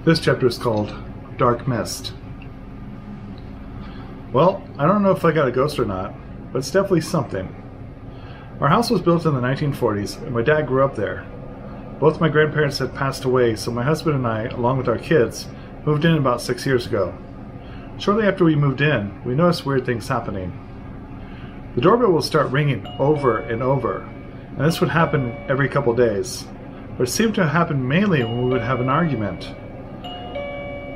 This chapter is called Dark Mist. Well, I don't know if I got a ghost or not, but it's definitely something. Our house was built in the 1940s, and my dad grew up there. Both my grandparents had passed away, so my husband and I, along with our kids, moved in about 6 years ago. Shortly after we moved in, we noticed weird things happening. The doorbell will start ringing over and over, and this would happen every couple days, but it seemed to happen mainly when we would have an argument.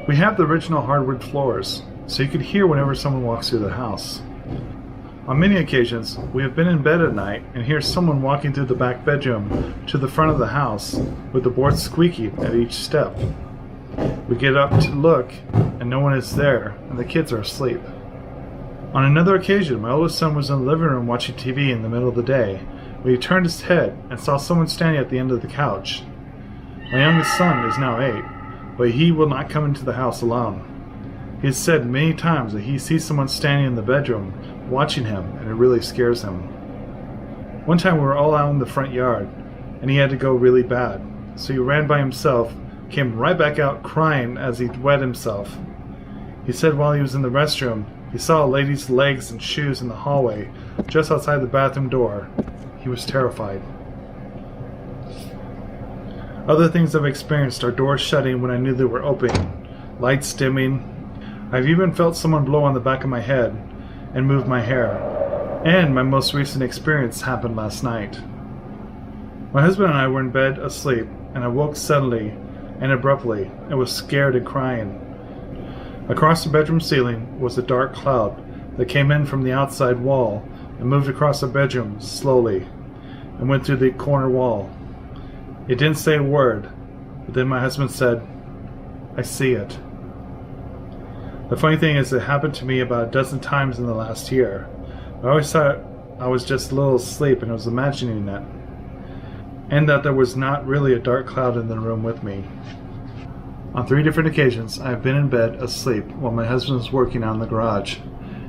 We have the original hardwood floors, so you could hear whenever someone walks through the house. On many occasions, we have been in bed at night and hear someone walking through the back bedroom to the front of the house with the boards squeaking at each step. We get up to look and no one is there and the kids are asleep. On another occasion, my oldest son was in the living room watching TV in the middle of the day when he turned his head and saw someone standing at the end of the couch. My youngest son is now 8, but he will not come into the house alone. He has said many times that he sees someone standing in the bedroom watching him, and it really scares him. One time we were all out in the front yard, and he had to go really bad, so he ran by himself, came right back out crying as he wet himself. He said while he was in the restroom, he saw a lady's legs and shoes in the hallway just outside the bathroom door. He was terrified. Other things I've experienced are doors shutting when I knew they were open, lights dimming. I've even felt someone blow on the back of my head and move my hair. And my most recent experience happened last night. My husband and I were in bed asleep, and I woke suddenly and abruptly and was scared and crying. Across the bedroom ceiling was a dark cloud that came in from the outside wall and moved across the bedroom slowly and went through the corner wall. It didn't say a word, but then my husband said, "I see it." The funny thing is it happened to me about a dozen times in the last year. I always thought I was just a little asleep and I was imagining it, and that there was not really a dark cloud in the room with me. On 3 different occasions, I have been in bed asleep while my husband was working out in the garage,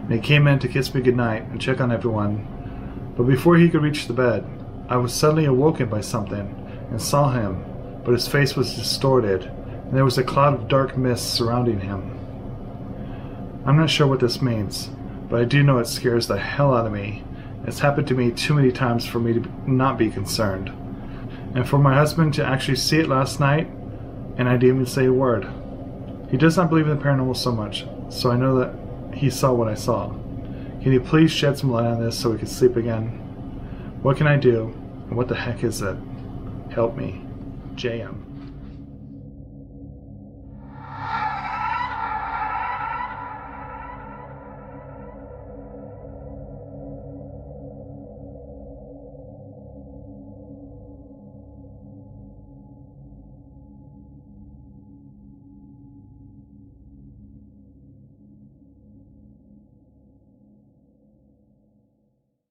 and he came in to kiss me goodnight and check on everyone. But before he could reach the bed, I was suddenly awoken by something and saw him, but his face was distorted, and there was a cloud of dark mist surrounding him. I'm not sure what this means, but I do know it scares the hell out of me. It's happened to me too many times for me to not be concerned. And for my husband to actually see it last night, and I didn't even say a word. He does not believe in the paranormal so much, so I know that he saw what I saw. Can you please shed some light on this so we can sleep again? What can I do, and what the heck is it? Help me. JM.